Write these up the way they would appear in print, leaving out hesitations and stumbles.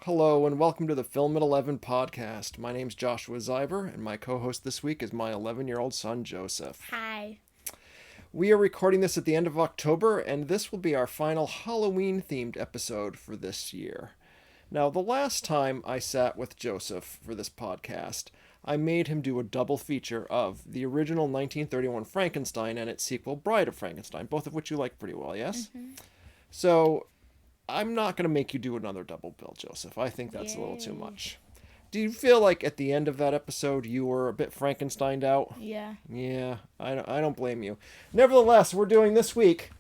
Hello and welcome to the Film at 11 podcast. My name's Joshua Zeiber and my co-host this week is my 11-year-old son Joseph. Hi. We are recording this at the end of October and this will be our final Halloween themed episode for this year. Now, the last time I sat with Joseph for this podcast, I made him do a double feature of the original 1931 Frankenstein and its sequel Bride of Frankenstein, both of which you like pretty well, yes? Mm-hmm. So, I'm not going to make you do another double bill, Joseph. I think that's a little too Yay. much. Do you feel like at the end of that episode you were a bit Frankensteined out? Yeah. Yeah, I don't blame you. Nevertheless, we're doing this week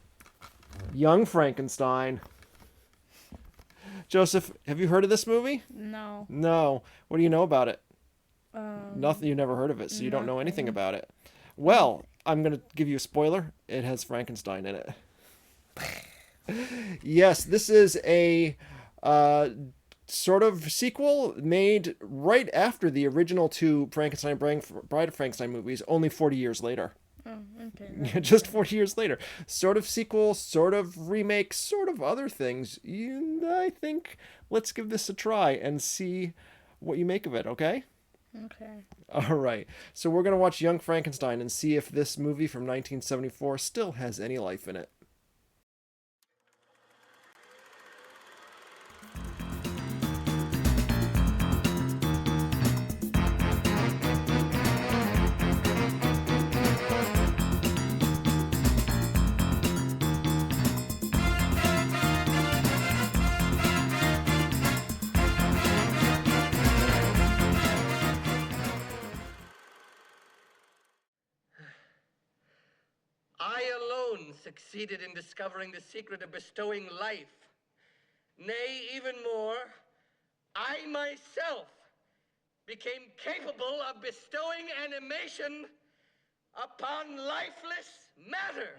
Young Frankenstein. Joseph, have you heard of this movie? No. No. What do you know about it? Um, Nothing. You never heard of it, so you don't know anything nothing. about it. Well, I'm going to give you a spoiler. It has Frankenstein in it. Yes, this is a sort of sequel made right after the original two Bride of Frankenstein movies, only 40 years later. Oh, okay. Just 40 years later. Sort of sequel, sort of remake, sort of other things. I think let's give this a try and see what you make of it, okay? Okay. All right. So we're going to watch Young Frankenstein and see if this movie from 1974 still has any life in it. I alone succeeded in discovering the secret of bestowing life. Nay, even more, I myself became capable of bestowing animation upon lifeless matter.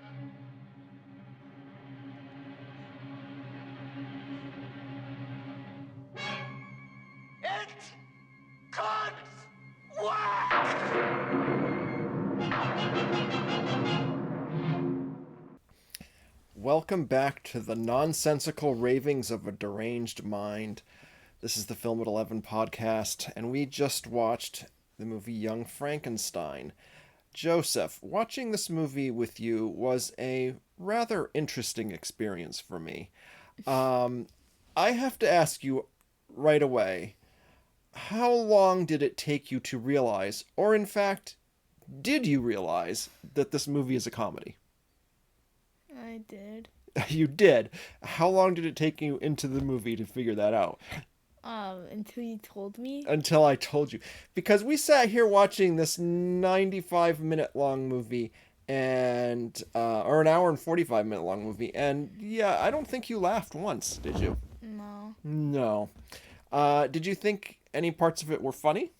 It could work! Welcome back to the nonsensical ravings of a deranged mind. This is the Film at 11 podcast, and we just watched the movie Young Frankenstein. Joseph, watching this movie with you was a rather interesting experience for me. I have to ask you right away, how long did it take you to realize, or in fact, did you realize that this movie is a comedy? I did. You did. How long did it take you into the movie to figure that out? Until you told me. Until I told you. Because we sat here watching this 95-minute long movie and or an hour and 45-minute long movie, and yeah, I don't think you laughed once, did you? No. No. Did you think any parts of it were funny?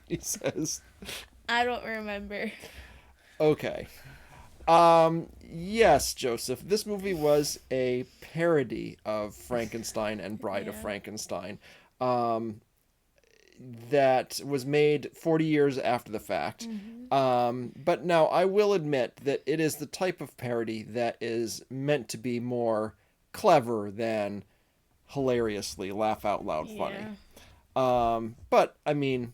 He says. I don't remember. Okay. Yes, Joseph. This movie was a parody of Frankenstein and Bride of Yeah. Frankenstein. That was made 40 years after the fact. But now I will admit that it is the type of parody that is meant to be more clever than hilariously laugh out loud funny. Yeah. But I mean,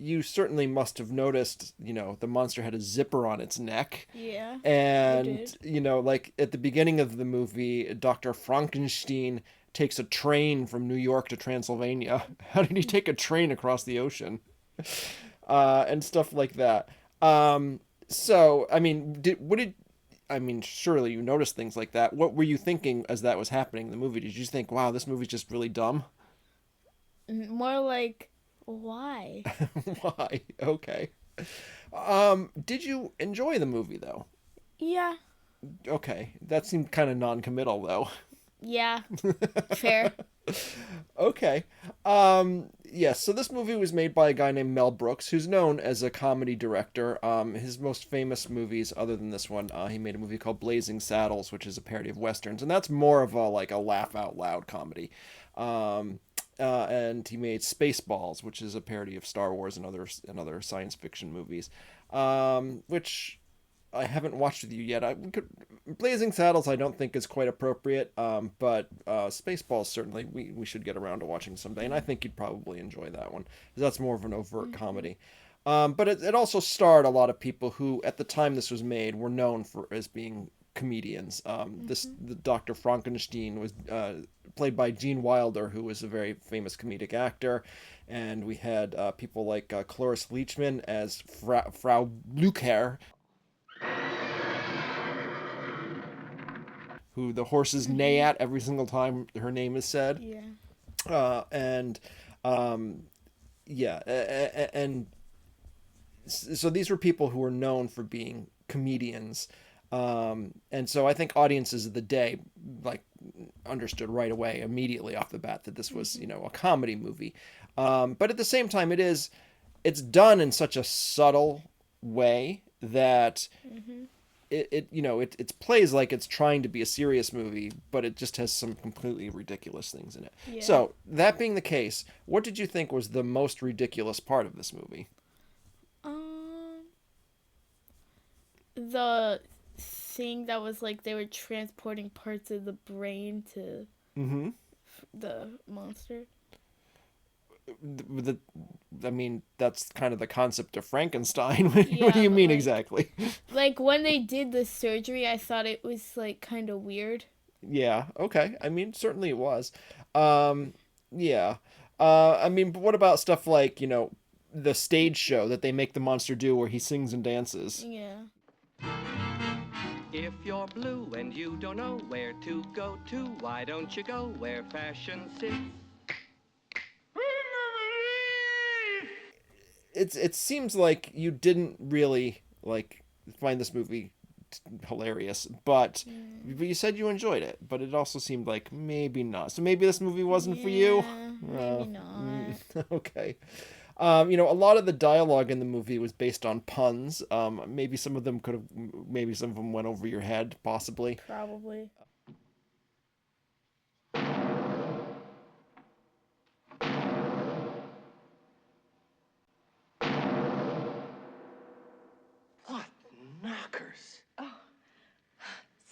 you certainly must have noticed, the monster had a zipper on its neck. Yeah. And, did. like at the beginning of the movie, Dr. Frankenstein takes a train from New York to Transylvania. How did he take a train across the ocean? And stuff like that. So, I mean, surely you noticed things like that. What were you thinking as that was happening in the movie? Did you think, wow, this movie's just really dumb? More like, why? Why? Okay. Did you enjoy the movie though? Yeah. Okay, that seemed kind of non-committal though. Yeah. Fair. Okay. Yes, so this movie was made by a guy named Mel Brooks, who's known as a comedy director. His most famous movies, other than this one, he made a movie called Blazing Saddles, which is a parody of westerns, and that's more of a laugh out loud comedy. And he made Spaceballs, which is a parody of Star Wars and other science fiction movies, which I haven't watched with you yet. Blazing Saddles I don't think is quite appropriate, but Spaceballs certainly we should get around to watching someday, and I think you'd probably enjoy that one, 'cause that's more of an overt comedy. But it also starred a lot of people who, at the time this was made, were known for as being comedians. The Dr. Frankenstein was played by Gene Wilder, who was a very famous comedic actor, and we had people like Cloris Leachman as Frau Blucher, who the horses neigh at every single time her name is said. Yeah. And yeah, and so these were people who were known for being comedians. And so I think audiences of the day like understood right away, immediately off the bat, that this was, a comedy movie. But at the same time, it's done in such a subtle way that it plays like it's trying to be a serious movie, but it just has some completely ridiculous things in it. Yeah. So that being the case, what did you think was the most ridiculous part of this movie? The thing that was like they were transporting parts of the brain to the monster. I mean, that's kind of the concept of Frankenstein. What do you Yeah, mean like- exactly? Like when they did the surgery, I thought it was like kind of weird. Yeah, okay. I mean, certainly it was. Yeah. I mean, but what about stuff like, the stage show that they make the monster do where he sings and dances? Yeah. If you're blue and you don't know where to go to, why don't you go where fashion sits? It seems like you didn't really like find this movie hilarious, but you said you enjoyed it, but it also seemed like maybe not. So maybe this movie wasn't for you. Maybe not. Okay. A lot of the dialogue in the movie was based on puns. Maybe some of them went over your head, possibly. Probably. What knockers?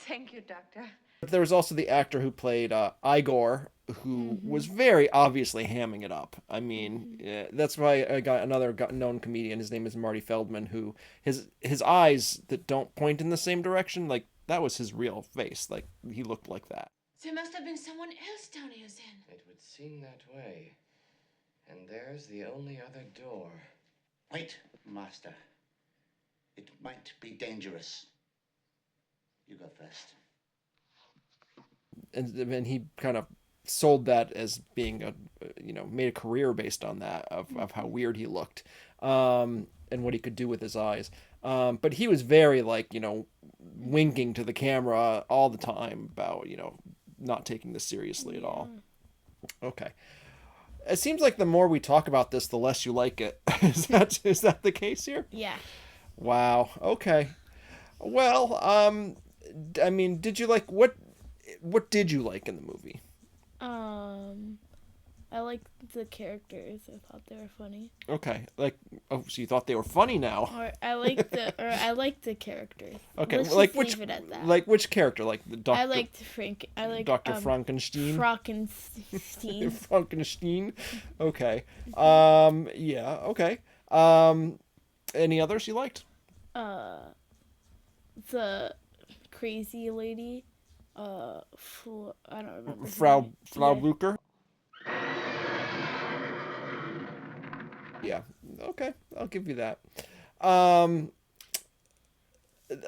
Thank you, Doctor. But there was also the actor who played Igor, who was very obviously hamming it up. I mean, that's why I got another known comedian. His name is Marty Feldman, who his eyes that don't point in the same direction, like that was his real face. Like he looked like that. There must have been someone else down here, then. It would seem that way. And there's the only other door. Wait, Master. It might be dangerous. You go first. And he kind of sold that as being made a career based on that of how weird he looked, and what he could do with his eyes. But he was very winking to the camera all the time about not taking this seriously at all. Okay. It seems like the more we talk about this, the less you like it. Is that the case here? Yeah. Wow. Okay. Well, I mean, did you like what did you like in the movie? I liked the characters. I thought they were funny. Okay. So you thought they were funny now. Or I liked the characters. Okay. Let's Like just which leave it at that. like which character? Like the doctor? I liked Frank. I liked Dr. Frankenstein. Frankenstein. Frankenstein. Okay. Yeah, okay. Any others you liked? The crazy lady. I don't remember. her Frau name. Frau Yeah. Blucher? Yeah. Okay, I'll give you that.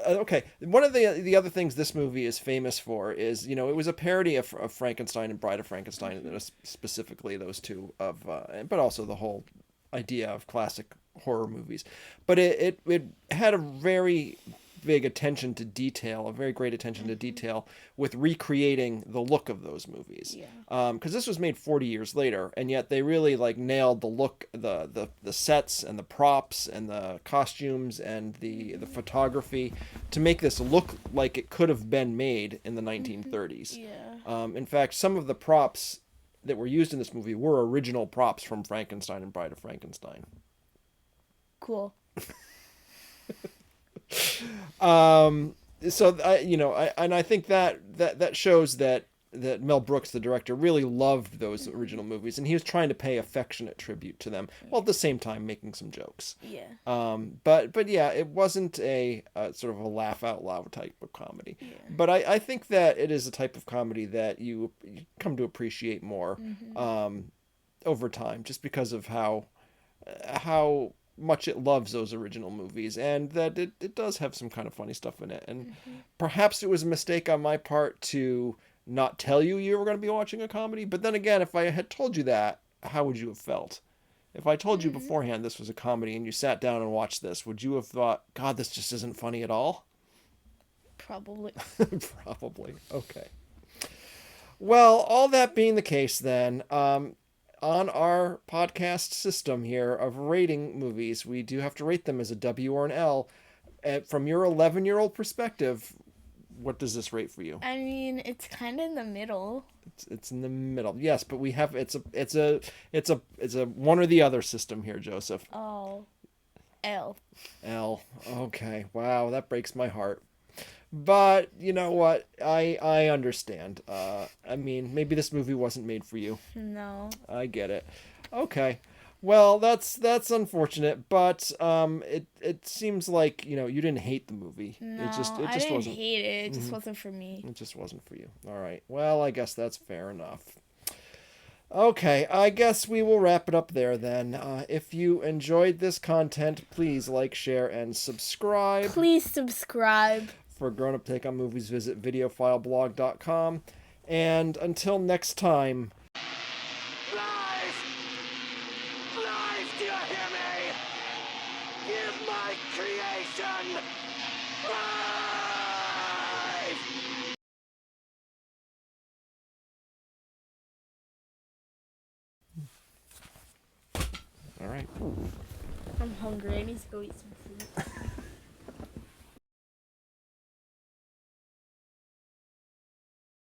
Okay, one of the other things this movie is famous for is it was a parody of Frankenstein and Bride of Frankenstein, and specifically those two but also the whole idea of classic horror movies. But it had a very big attention to detail, a very great attention to detail with recreating the look of those movies. Yeah. Because this was made 40 years later, and yet they really nailed the look, the sets and the props and the costumes and the photography to make this look like it could have been made in the 1930s. Yeah. In fact, some of the props that were used in this movie were original props from Frankenstein and Bride of Frankenstein. Cool. So I think that shows that Mel Brooks, the director, really loved those original movies, and he was trying to pay affectionate tribute to them, while at the same time making some jokes. Yeah. But yeah, it wasn't a sort of a laugh out loud type of comedy. Yeah. But I think that it is a type of comedy that you come to appreciate more over time, just because of how much it loves those original movies, and that it does have some kind of funny stuff in it. And perhaps it was a mistake on my part to not tell you were going to be watching a comedy. But then again, if I had told you that, how would you have felt? If I told you beforehand this was a comedy and you sat down and watched this, would you have thought, God, this just isn't funny at all? Probably. Probably. Okay. Well, all that being the case, then, on our podcast system here of rating movies, we do have to rate them as a W or an L. From your 11-year-old perspective, what does this rate for you? I mean, it's kind of in the middle. It's in the middle. Yes, but we have it's a one or the other system here, Joseph. Oh, L. L. Okay. Wow, that breaks my heart. But you know what? I understand. I mean, maybe this movie wasn't made for you. No. I get it. Okay. Well, that's unfortunate, but it seems like, you didn't hate the movie. No, it just I didn't wasn't. hate it. It just wasn't for me. It just wasn't for you. All right. Well, I guess that's fair enough. Okay, I guess we will wrap it up there then. If you enjoyed this content, please like, share, and subscribe. Please subscribe. For Grown Up Take on Movies, visit videofileblog.com. And until next time... Life! Life, do you hear me? Give my creation life! All right. I'm hungry. I need to go eat some food.